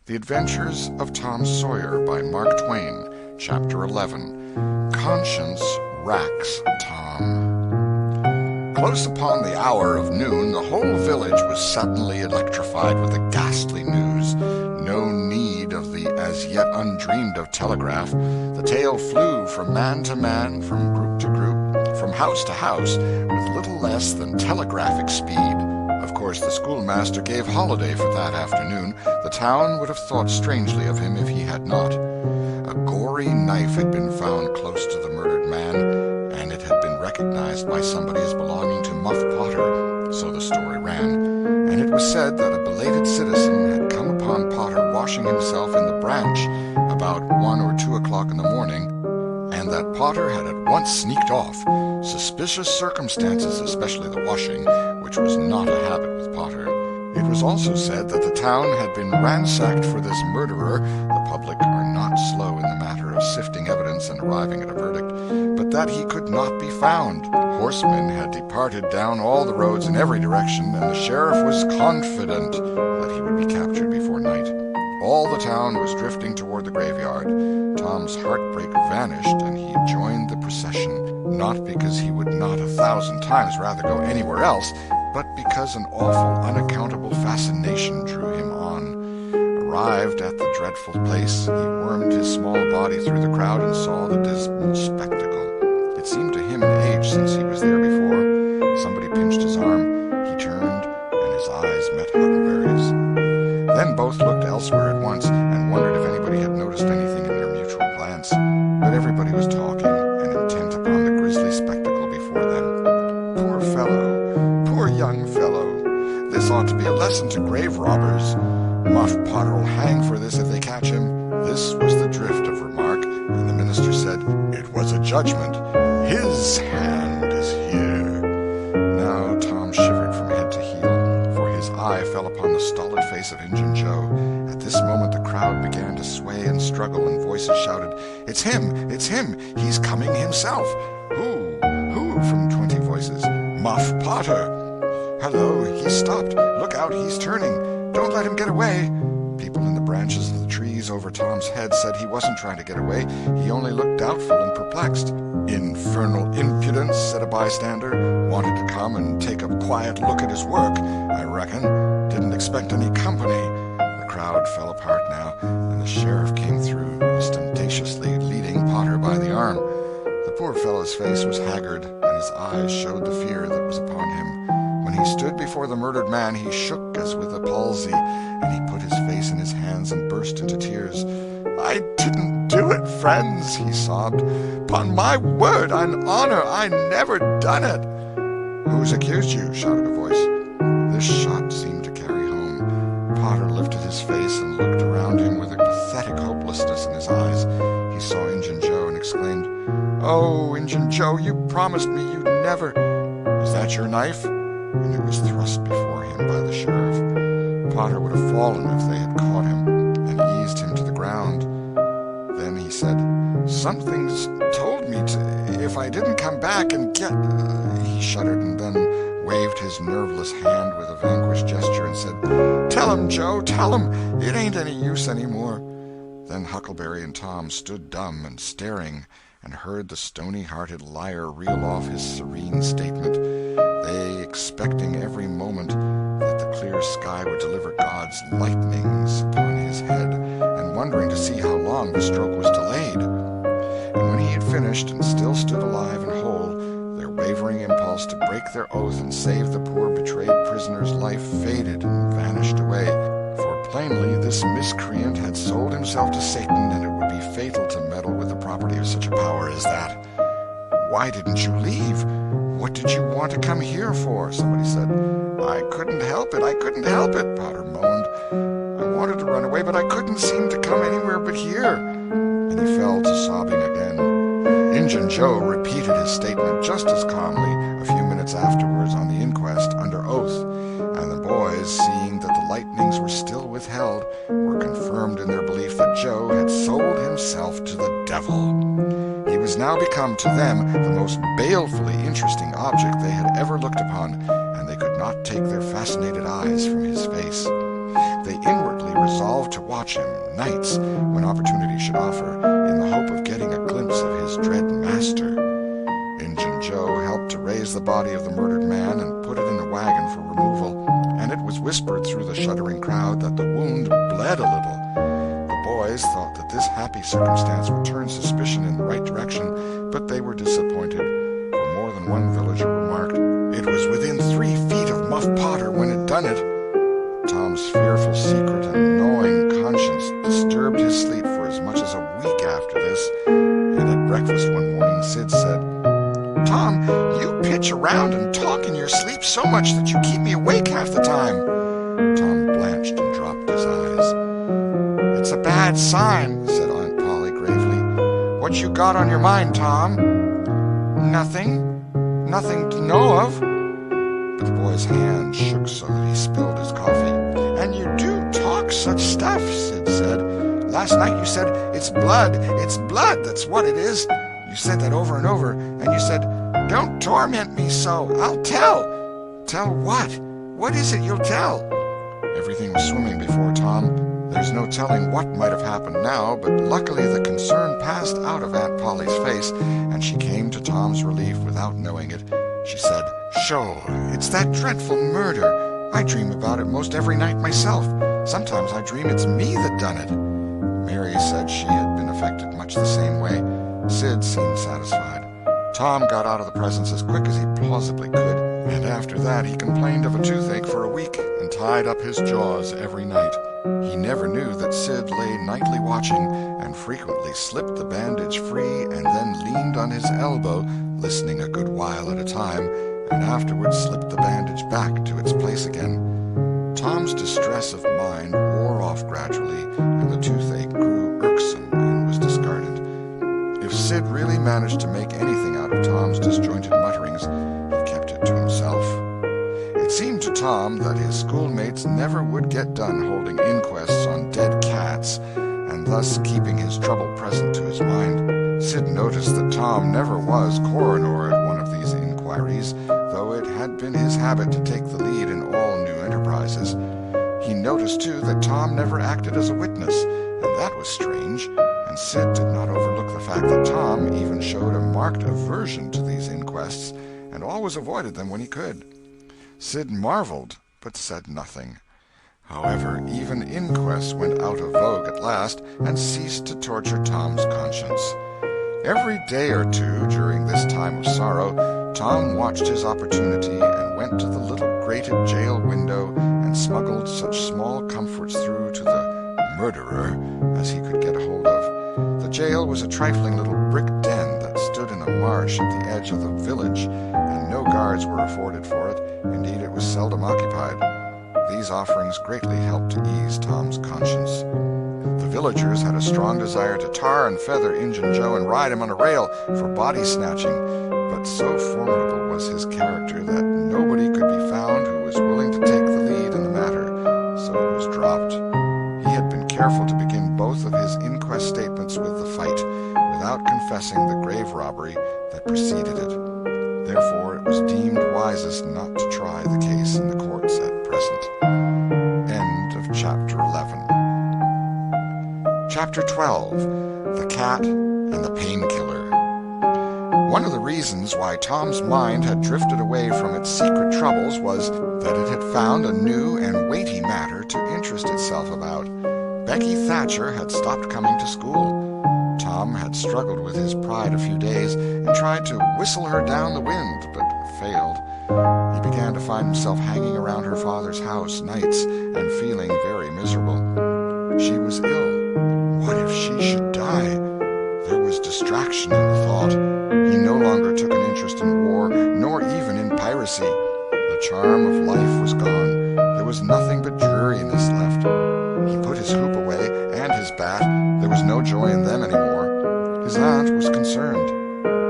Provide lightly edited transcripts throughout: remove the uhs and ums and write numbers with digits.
The Adventures of Tom Sawyer by Mark Twain, Chapter 11. Conscience Racks Tom. Close upon the hour of noon, the whole village was suddenly electrified with the ghastly news. No need of the as yet undreamed-of telegraph. The tale flew from man to man, from group to group, from house to house, with little less than telegraphic speed. Of course, the schoolmaster gave holiday for that afternoon. The town would have thought strangely of him if he had not. A gory knife had been found close to the murdered man, and it had been recognized by somebody as belonging to Muff Potter, so the story ran. And it was said that a belated citizen had come upon Potter washing himself in the branch about 1 or 2 o'clock in the morning, and that Potter had at once sneaked off. Suspicious circumstances, especially the washing, which was not a habit with Potter. It was also said that the town had been ransacked for this murderer. The public are not slow in the matter of sifting evidence and arriving at a verdict, but that he could not be found. Horsemen had departed down all the roads in every direction, and the sheriff was confident that he would be captured before night. All the town was drifting toward the graveyard. Tom's heartbreak vanished, and he joined the procession, not because he would not 1,000 times rather go anywhere else, but because an awful, unaccountable fascination drew him on. Arrived at the dreadful place, he wormed his small body through the crowd and saw the dismal spectacle. It seemed to him an age since he was there before. Somebody pinched his arm. He turned, and his eyes met Huckleberry's. Then both looked elsewhere at once and wondered if anybody had noticed anything in their mutual glance. But everybody was talking and intent upon the grisly spectacle before them. Poor fellow, poor young fellow. This ought to be a lesson to grave robbers. Muff Potter'll hang for this if they catch him. This was the drift of remark, and the minister said, "It was a judgment. His hand is here." Now Tom shivered from head to heel, for his eye fell upon the stolid face of Injun Joe. At this moment the crowd began to sway and struggle, and voices shouted, "It's him! It's him! He's coming himself!" "Who? Who?" from 20 voices. "Muff Potter!" "Hello, he's stopped! Look out, he's turning! Don't let him get away!" People in the branches of the trees over Tom's head said he wasn't trying to get away. He only looked doubtful and perplexed. "Infernal impudence," said a bystander. "Wanted to come and take a quiet look at his work, I reckon. Didn't expect any company." The crowd fell apart now, and the sheriff came through, ostentatiously leading Potter by the arm. The poor fellow's face was haggard, and his eyes showed the fear that was upon him. When he stood before the murdered man, he shook as with a palsy, and he put his face in his hands and burst into tears. "I didn't do it, friends," he sobbed. "'Pon my word and honor, I never done it." "Who's accused you?" shouted a voice. This shot seemed to carry home. Potter lifted his face and looked around him with a pathetic hopelessness in his eyes. He saw Injun Joe and exclaimed, "Oh, Injun Joe, you promised me you'd never—" "Is that your knife?" And it was thrust before him by the sheriff. Potter would have fallen if they had caught him and eased him to the ground. Then he said, "Something's told me to, if I didn't come back and get—" He shuddered and then waved his nerveless hand with a vanquished gesture and said, "Tell him, Joe, tell him. It ain't any use anymore." Then Huckleberry and Tom stood dumb and staring, and heard the stony-hearted liar reel off his serene statement, they expecting every moment that the clear sky would deliver God's lightnings upon his head, and wondering to see how long the stroke was delayed. And when he had finished and still stood alive and whole, their wavering impulse to break their oath and save the poor betrayed prisoner's life faded and vanished away, for plainly this miscreant had sold himself to Satan, and it would be fatal to meddle with the property of such a power as that. "Why didn't you leave? What did you want to come here for?" somebody said. "I couldn't help it, I couldn't help it," Potter moaned. "I wanted to run away, but I couldn't seem to come anywhere but here." And he fell to sobbing again. Injun Joe repeated his statement just as calmly a few minutes afterwards on the inquest under oath, and the boys, seeing that the lightnings were still withheld, were confirmed in their belief that Joe had sold himself to the devil. He was now become to them the most balefully interesting object they had ever looked upon, and they could not take their fascinated eyes from his face. They inwardly resolved to watch him, nights, when opportunity should offer, in the hope of getting a glimpse of his dread master. Injun Joe helped to raise the body of the murdered man and put it in a wagon for removal, and it was whispered through the shuddering crowd that the wound bled a little. The boys thought that this happy circumstance would turn suspicion in the right direction, but they were disappointed, for more than one villager remarked, "It was within 3 feet of Muff Potter when it done it." Tom's fearful secret and gnawing conscience disturbed his sleep for as much as a week after this, and at breakfast one morning Sid said, "Tom, you pitch around and talk in your sleep so much that you keep me awake half the time." Tom blanched and dropped his eyes. "It's a bad sign," said Aunt Polly gravely. "What you got on your mind, Tom?" "Nothing. Nothing to know of." But the boy's hand shook so that he spilled his coffee. "And you do talk such stuff," Sid said. "Last night you said, 'It's blood, that's what it is.' You said that over and over, and you said, 'Don't torment me so, I'll tell.' Tell what? What is it you'll tell?" Everything was swimming before Tom. There's no telling what might have happened now, but luckily the concern passed out of Aunt Polly's face, and she came to Tom's relief without knowing it. She said, "Sure, it's that dreadful murder. I dream about it most every night myself. Sometimes I dream it's me that done it." Mary said she had been affected much the same way. Sid seemed satisfied. Tom got out of the presence as quick as he plausibly could, and after that he complained of a toothache for a week and tied up his jaws every night. He never knew that Sid lay nightly watching and frequently slipped the bandage free and then leaned on his elbow, listening a good while at a time, and afterwards slipped the bandage back to its place again. Tom's distress of mind wore off gradually, and the toothache grew irksome and was discarded. If Sid really managed to make anything out of Tom's disjointed mutterings, he kept it to himself. It seemed to Tom that his schoolmates never would get done holding inquests on dead cats, and thus keeping his trouble present to his mind. Sid noticed that Tom never was coroner at one of these inquiries, though it had been his habit to take the lead in all new enterprises. He noticed, too, that Tom never acted as a witness, and that was strange, and Sid did not overlook the fact that Tom even showed a marked aversion to these inquests, and always avoided them when he could. Sid marveled, but said nothing. However, even inquests went out of vogue at last and ceased to torture Tom's conscience. Every day or two during this time of sorrow, Tom watched his opportunity and went to the little grated jail window and smuggled such small comforts through to the murderer as he could get hold of. The jail was a trifling little brick den that stood in a marsh at the edge of the village, and no guards were afforded for it. Indeed, it was seldom occupied. These offerings greatly helped to ease Tom's conscience. The villagers had a strong desire to tar and feather Injun Joe and ride him on a rail for body snatching, but so formidable was his character that nobody could be found who was willing to take the lead in the matter, so it was dropped. He had been careful to begin both of his inquest statements with the fight, without confessing the grave robbery that preceded it. Therefore, it was deemed wisest not to try the case in the courts at present. End of Chapter 11. Chapter 12. The Cat and the Painkiller. One of the reasons why Tom's mind had drifted away from its secret troubles was that it had found a new and weighty matter to interest itself about. Becky Thatcher had stopped coming to school. Tom had struggled with his pride a few days and tried to whistle her down the wind, but failed. He began to find himself hanging around her father's house nights and feeling very miserable. She was ill. What if she should die? There was distraction in the thought. He no longer took an interest in war, nor even in piracy. The charm of life was gone. There was nothing but dreariness left. He put his hoop away and his bat. There was no joy in them anymore. His aunt was concerned.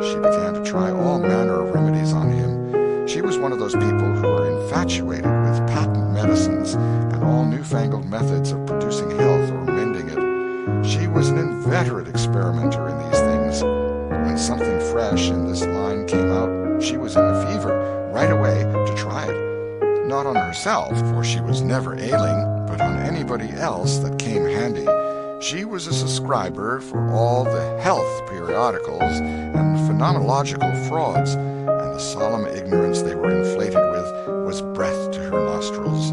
She began to try all manner of remedies on him. She was one of those people who are infatuated with patent medicines and all newfangled methods of producing health or mending it. She was an inveterate experimenter in these things. When something fresh in this line came out, she was in a fever right away to try it. Not on herself, for she was never ailing, but but on anybody else that came handy. She was a subscriber for all the health periodicals and phenomenological frauds, and the solemn ignorance they were inflated with was breath to her nostrils.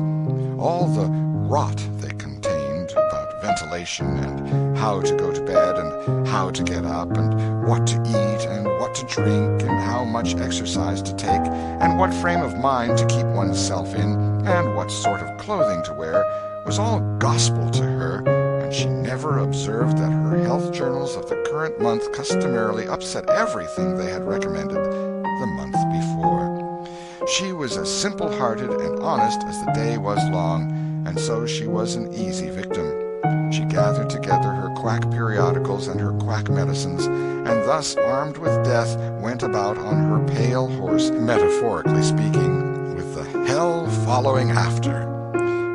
All the rot they contained about ventilation and how to go to bed and how to get up and what to eat and what to drink and how much exercise to take and what frame of mind to keep oneself in and what sort of clothing to wear was all gospel to her, and she never observed that her health journals of the current month customarily upset everything they had recommended the month before. She was as simple-hearted and honest as the day was long, and so she was an easy victim. She gathered together her quack periodicals and her quack medicines, and thus, armed with death, went about on her pale horse, metaphorically speaking, with the hell following after.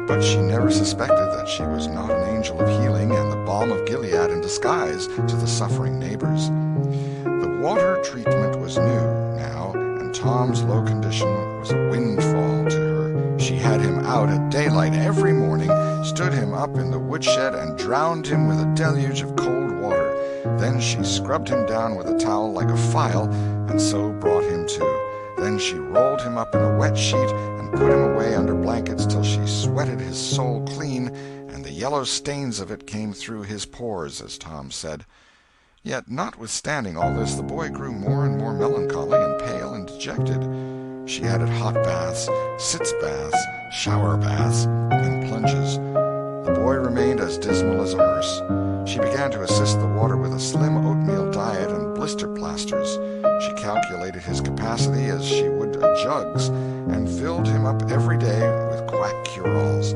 But she never suspected that she was not an angel of healing and the balm of Gilead in disguise to the suffering neighbors. The water treatment was new now, and Tom's low condition was a windfall to her. She had him out at daylight every morning, stood him up in the woodshed, and drowned him with a deluge of cold water. Then she scrubbed him down with a towel like a file, and so brought him to. Then she rolled him up in a wet sheet and put him away under blankets till she sweated his soul clean, and the yellow stains of it came through his pores, as Tom said. Yet, notwithstanding all this, the boy grew more and more melancholy and pale and dejected. She added hot baths, sitz baths, shower baths, and plunges. The boy remained as dismal as a hearse. She began to assist the water with a slim oatmeal diet and blister plasters. She calculated his capacity as she would a jug's, and filled him up every day with quack cure-alls.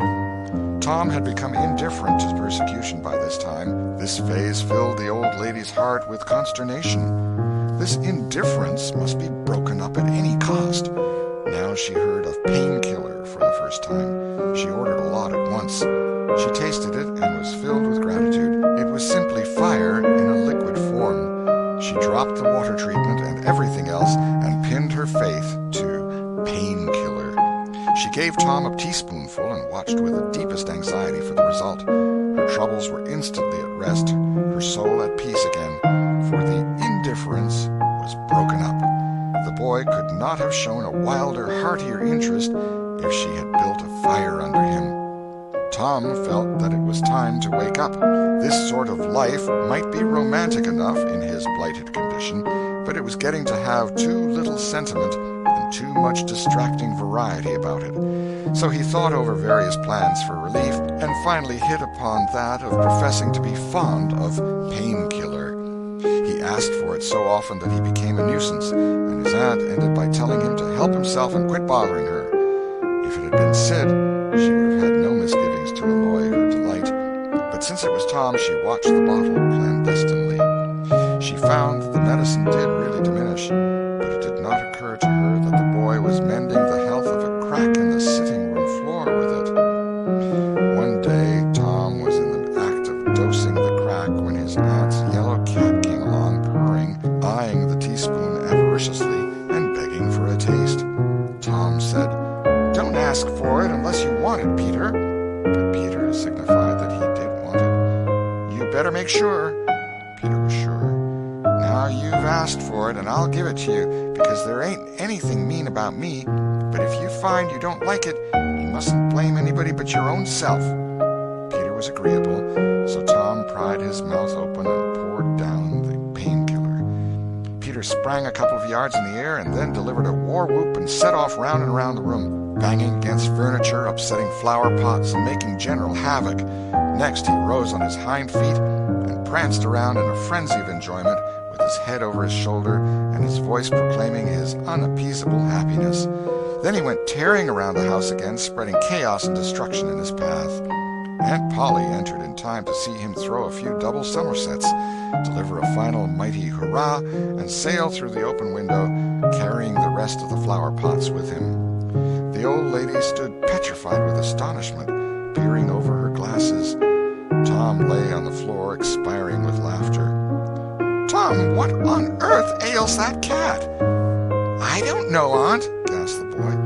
Tom had become indifferent to persecution by this time. This phase filled the old lady's heart with consternation. This indifference must be broken up at any cost. Now she heard of painkiller for the first time. She ordered a lot at once. She tasted it and was filled with gratitude. It was simply fire in a liquid form. She dropped the water treatment and everything else and pinned her faith to painkiller. She gave Tom a teaspoonful and watched with the deepest anxiety for the result. Her troubles were instantly at rest, her soul at peace again, for the indifference was broken up. The boy could not have shown a wilder, heartier interest if she had built a fire under him. Tom felt that it was time to wake up. This sort of life might be romantic enough in his blighted condition, but it was getting to have too little sentiment and too much distracting variety about it. So he thought over various plans for relief, and finally hit upon that of professing to be fond of painkiller. He asked for it so often that he became a nuisance, and his aunt ended by telling him to help himself and quit bothering her. If it had been Sid, she would have had no misgivings to alloy her delight, but since it was Tom, she watched the bottle clandestinely. She found the medicine did really diminish, but it did not occur to her that the boy was mending the health of a crack in the sitting-room floor with it. One day Tom was in the act of dosing the crack when his aunt's yellow cat came along purring, eyeing the teaspoon avariciously and begging for a taste. Tom said, "Don't ask for it unless you want it, Peter." But Peter signified that he did want it. "You better make sure." Peter was sure. "Now you've asked for it, and I'll give it to you, because there ain't anything mean about me. But if you find you don't like it, you mustn't blame anybody but your own self." Peter was agreeable, so Tom pried his mouth open and poured down the painkiller. Peter sprang a couple of yards in the air and then delivered a war whoop and set off round and round the room, banging against furniture, upsetting flower pots, and making general havoc. Next he rose on his hind feet and pranced around in a frenzy of enjoyment, with his head over his shoulder and his voice proclaiming his unappeasable happiness. Then he went tearing around the house again, spreading chaos and destruction in his path. Aunt Polly entered in time to see him throw a few double somersets, deliver a final mighty hurrah, and sail through the open window, carrying the rest of the flower pots with him. The old lady stood petrified with astonishment, peering over her glasses. Tom lay on the floor, expiring with laughter. "Tom, what on earth ails that cat?" "I don't know, Aunt," gasped the boy.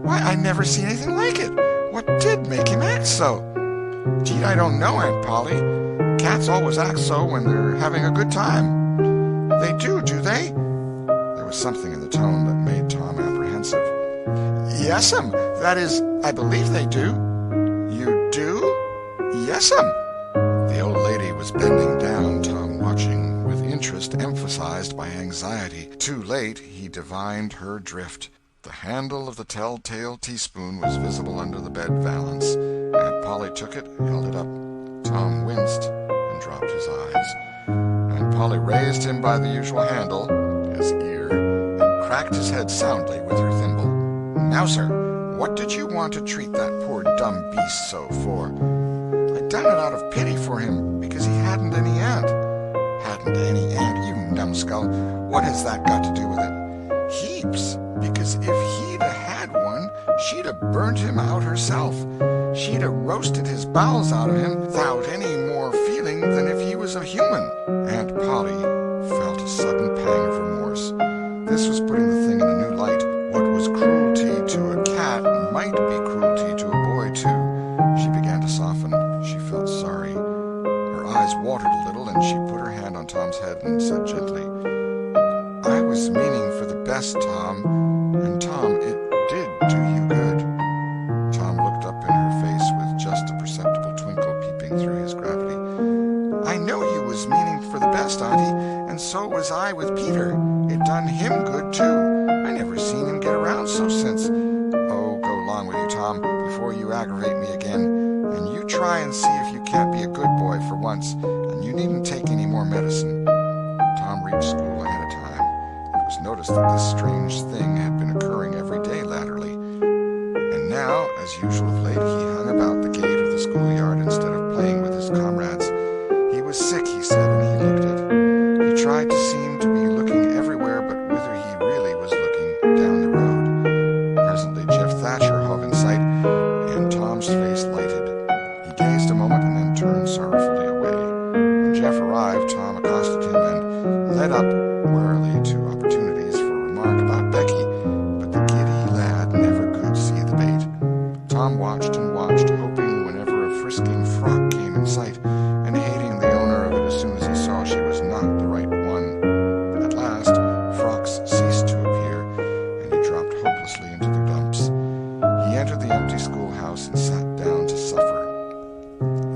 "Why, I never seen anything like it. What did make him act so? Gee, I don't know, Aunt Polly. Cats always act so when they're having a good time. They do they? There was something in the tone that made Tom apprehensive. Yes'm. That is, I believe they do. You do? Yes'm. The old lady was bending down, Tom watching, with interest emphasized by anxiety. Too late, he divined her drift. The handle of the telltale teaspoon was visible under the bed valance. Aunt Polly took it, held it up. Tom winced and dropped his eyes. Aunt Polly raised him by the usual handle, his ear, and cracked his head soundly with her thimble. Now, sir, what did you want to treat that poor dumb beast so for? I done it out of pity for him, because he hadn't any aunt. Hadn't any aunt, you numbskull. What has that got to do with it? Heaps, because if he'd a had one, she'd a burnt him out herself. She'd a roasted his bowels out of him without any more feeling than if he was a human. Aunt Polly felt a sudden pang of remorse. This was putting the thing in a new light. What was cruelty to a cat might be cruelty to a boy, too. She began to soften. She felt sorry. Her eyes watered a little, and she put her hand on Tom's head and said gently, I was meaning for the best, Tom, and Tom, it did do you good. Tom looked up in her face with just a perceptible twinkle peeping through his gravity. I know you was meaning for the best, Auntie, and so was I with Peter. It done him good, too. I never seen him get around so since. Oh, go along with you, Tom, before you aggravate me again. And you try and see if you can't be a good boy for once, and you needn't take any more medicine. Tom reached school ahead of time. It was noticed that this strange thing had been occurring every day latterly. And now, as usual of late, he hung about the gate of the schoolyard instead of playing with his comrades. He was sick, he said, and he looked it. He tried to seem to be looking everywhere but whither he really was looking, down the road. Presently Jeff Thatcher hove in sight, and Tom's face lighted. He gazed a moment and then turned sorrowfully away. When Jeff arrived, Tom accosted him and led up warily to opportunities for remark about Becky, but the giddy lad never could see the bait. Tom watched and watched, hoping whenever a frisking frock came in sight, and hating the owner of it as soon as he saw she was not the right one. At last, frocks ceased to appear, and he dropped hopelessly into the dumps. He entered the empty schoolhouse and sat down to suffer.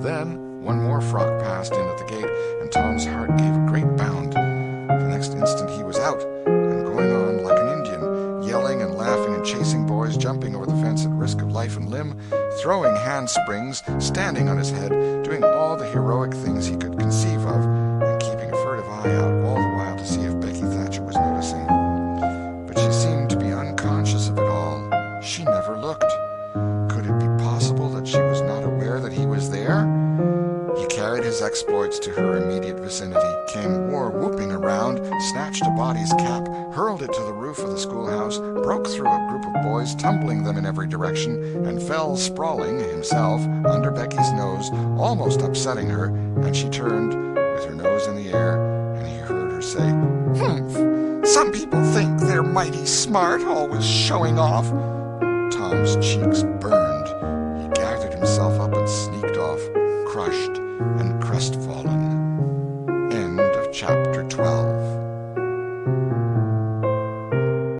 Then one more frock passed in at the gate, and Tom's heart gave a great bound. The next instant he was out, and going on like an Indian, yelling and laughing and chasing boys, jumping over the fence at risk of life and limb, throwing handsprings, standing on his head, doing all the heroic things he could conceive of, and keeping a furtive eye out all the while to see if Becky Thatcher was noticing. But she seemed to be unconscious of it all. She never looked. Could it be possible that she was not aware that he was there? He carried his exploits to her immediate vicinity, came war-whooping around, snatched a body's cap, hurled it to the roof of the schoolhouse, broke through a group of boys, tumbling them in every direction, and fell sprawling, himself, under Becky's nose, almost upsetting her, and she turned, with her nose in the air, and he heard her say, Humph! Some people think they're mighty smart, always showing off. Tom's cheeks burned. He gathered himself up and sneaked off, crushed and crestfallen. End of chapter 12.